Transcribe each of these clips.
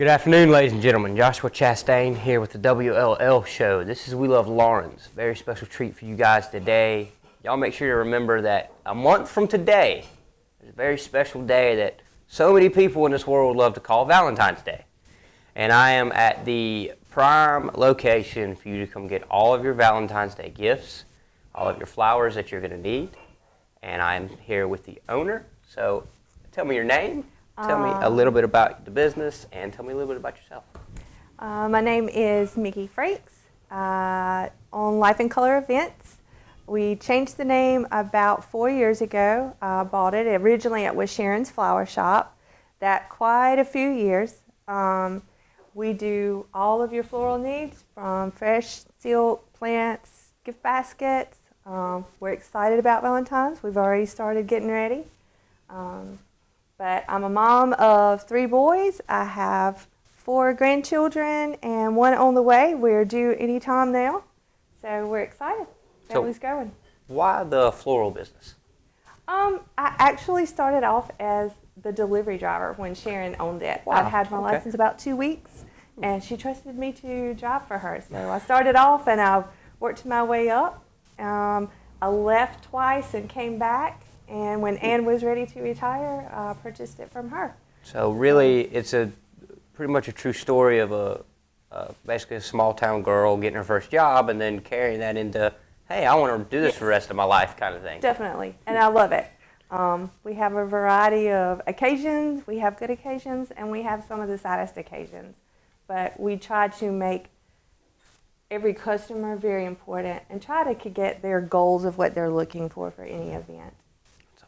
Good afternoon, ladies and gentlemen. Joshua Chastain here with the W.L.L. show. This is We Love Lauren's. Very special treat for you guys today. Y'all make sure to remember that a month from today is a very special day that so many people in this world love to call Valentine's Day. And I am at the prime location for you to come get all of your Valentine's Day gifts, all of your flowers that you're going to need. And I'm here with the owner. So tell me your name. Tell me a little bit about the business and tell me a little bit about yourself. My name is Mickey Frakes on Life in Color Events. We changed the name about 4 years ago. I bought it. Originally it was Sharon's Flower Shop. That quite a few years. We do all of your floral needs from fresh silk, plants, gift baskets. We're excited about Valentine's. We've already started getting ready. But I'm a mom of 3 boys. I have 4 grandchildren and 1 on the way. We're due any time now. So we're excited. Family's growing. Why the floral business? I actually started off as the delivery driver when Sharon owned it. Wow. I'd had my license about 2 weeks, and she trusted me to drive for her. So I started off, and I worked my way up. I left twice and came back. And when Ann was ready to retire, I purchased it from her. So really, it's pretty much a true story of basically a small town girl getting her first job and then carrying that into, hey, I want to do this for the rest of my life kind of thing. Definitely, and I love it. We have a variety of occasions. We have good occasions, and we have some of the saddest occasions. But we try to make every customer very important and try to get their goals of what they're looking for any event.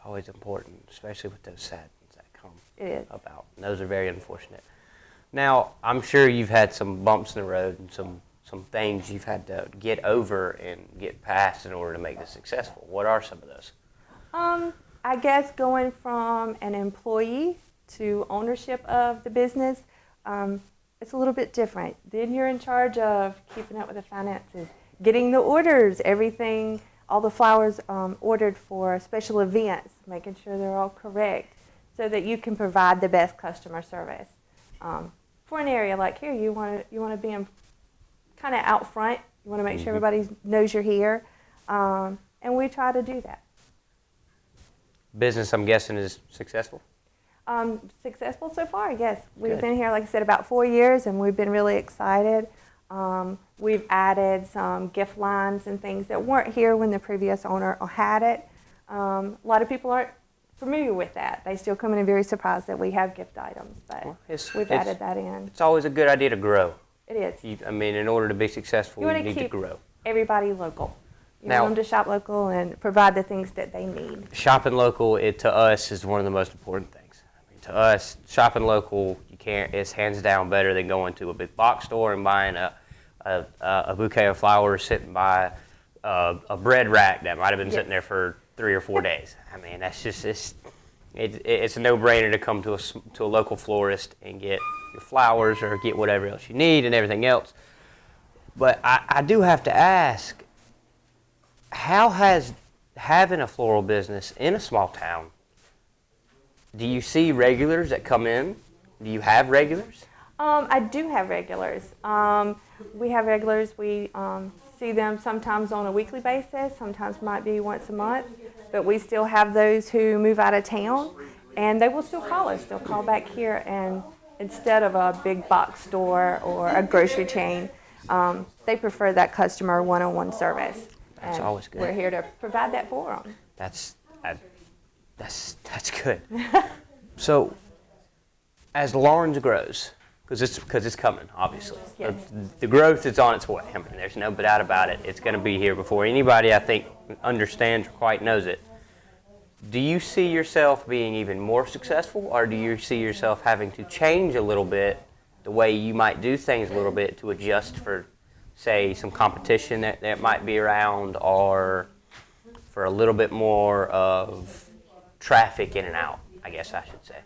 Always important, especially with those sad ones that come about. And those are very unfortunate. Now, I'm sure you've had some bumps in the road and some things you've had to get over and get past in order to make this successful. What are some of those? I guess going from an employee to ownership of the business, it's a little bit different. Then you're in charge of keeping up with the finances, getting the orders, everything, all the flowers ordered for special events, making sure they're all correct so that you can provide the best customer service. For an area like here, you want to be kind of out front. You want to make sure everybody knows you're here, and we try to do that. Business, I'm guessing, is successful? Successful so far, yes. We've been here, like I said, about 4 years, and we've been really excited. We've added some gift lines and things that weren't here when the previous owner had it. A lot of people aren't familiar with that. They still come in and very surprised that we have gift items, but we've added that in. It's always a good idea to grow. It is. I mean, in order to be successful, you need to grow. Everybody local. You want them to shop local and provide the things that they need. Shopping local, to us, is one of the most important things. I mean, to us, shopping local, it's hands down better than going to a big box store and buying a bouquet of flowers sitting by a bread rack that might have been sitting there for 3 or 4 days. I mean, that's just it's a no-brainer to come to a local florist and get your flowers or get whatever else you need and everything else. But I do have to ask, how has having a floral business in a small town, do you see regulars that come in? Do you have regulars? I do have regulars. We have regulars. We see them sometimes on a weekly basis, sometimes might be once a month, but we still have those who move out of town, and they will still call us. They'll call back here, and instead of a big box store or a grocery chain, they prefer that customer one-on-one service. That's always good. We're here to provide that for them. That's good. So, as Lauren's grows, because it's coming, obviously. Yes. The growth is on its way. I mean, there's no doubt about it. It's going to be here before anybody, I think, understands or quite knows it. Do you see yourself being even more successful, or do you see yourself having to change a little bit the way you might do things a little bit to adjust for, say, some competition that might be around, or for a little bit more of traffic in and out, I guess I should say?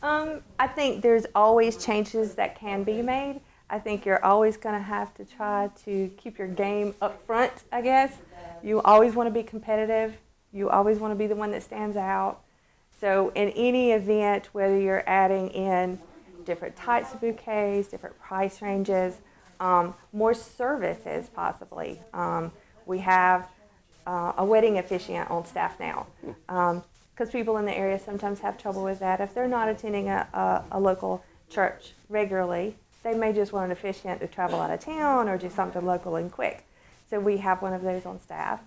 I think there's always changes that can be made. I think you're always going to have to try to keep your game up front, I guess. You always want to be competitive. You always want to be the one that stands out. So in any event, whether you're adding in different types of bouquets, different price ranges, more services possibly. We have a wedding officiant on staff now, because people in the area sometimes have trouble with that. If they're not attending a local church regularly, they may just want an officiant to travel out of town or do something local and quick. So we have one of those on staff.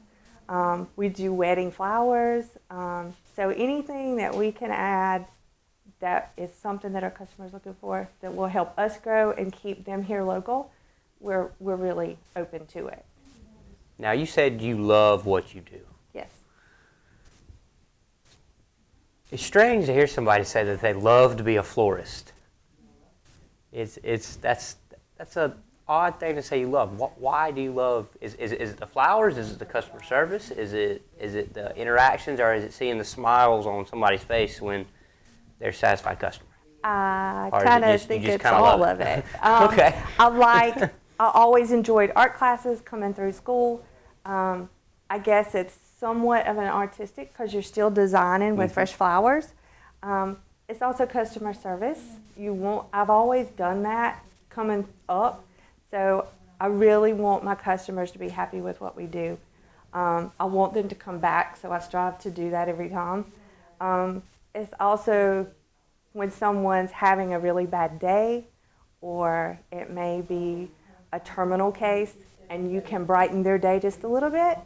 We do wedding flowers. So anything that we can add that is something that our customers are looking for that will help us grow and keep them here local, we're really open to it. Now, you said you love what you do. Yes. It's strange to hear somebody say that they love to be a florist. That's an odd thing to say you love. Why do you love? Is it the flowers? Is it the customer service? Is it the interactions, or is it seeing the smiles on somebody's face when they're a satisfied customer? I kind of think it's all of it. Okay. I always enjoyed art classes coming through school. I guess it's somewhat of an artistic because you're still designing with fresh flowers. It's also customer service. I've always done that coming up, so I really want my customers to be happy with what we do. I want them to come back, so I strive to do that every time. It's also when someone's having a really bad day, or it may be a terminal case, and you can brighten their day just a little bit,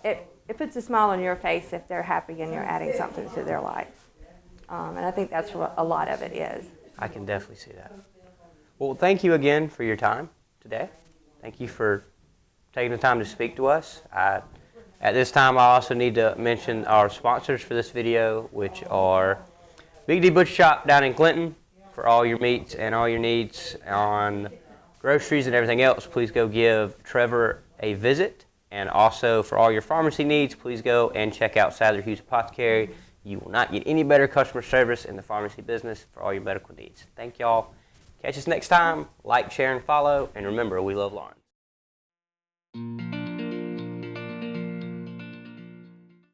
it puts a smile on your face if they're happy and you're adding something to their life. And I think that's what a lot of it is. I can definitely see that. Well, thank you again for your time today. Thank you for taking the time to speak to us. At this time, I also need to mention our sponsors for this video, which are Big D Butcher Shop down in Clinton for all your meats and all your needs on groceries and everything else. Please go give Trevor a visit. And also for all your pharmacy needs, please go and check out Sadler Hughes Apothecary. You will not get any better customer service in the pharmacy business for all your medical needs. Thank y'all. Catch us next time. Like, share, and follow. And remember, we love Lawrence.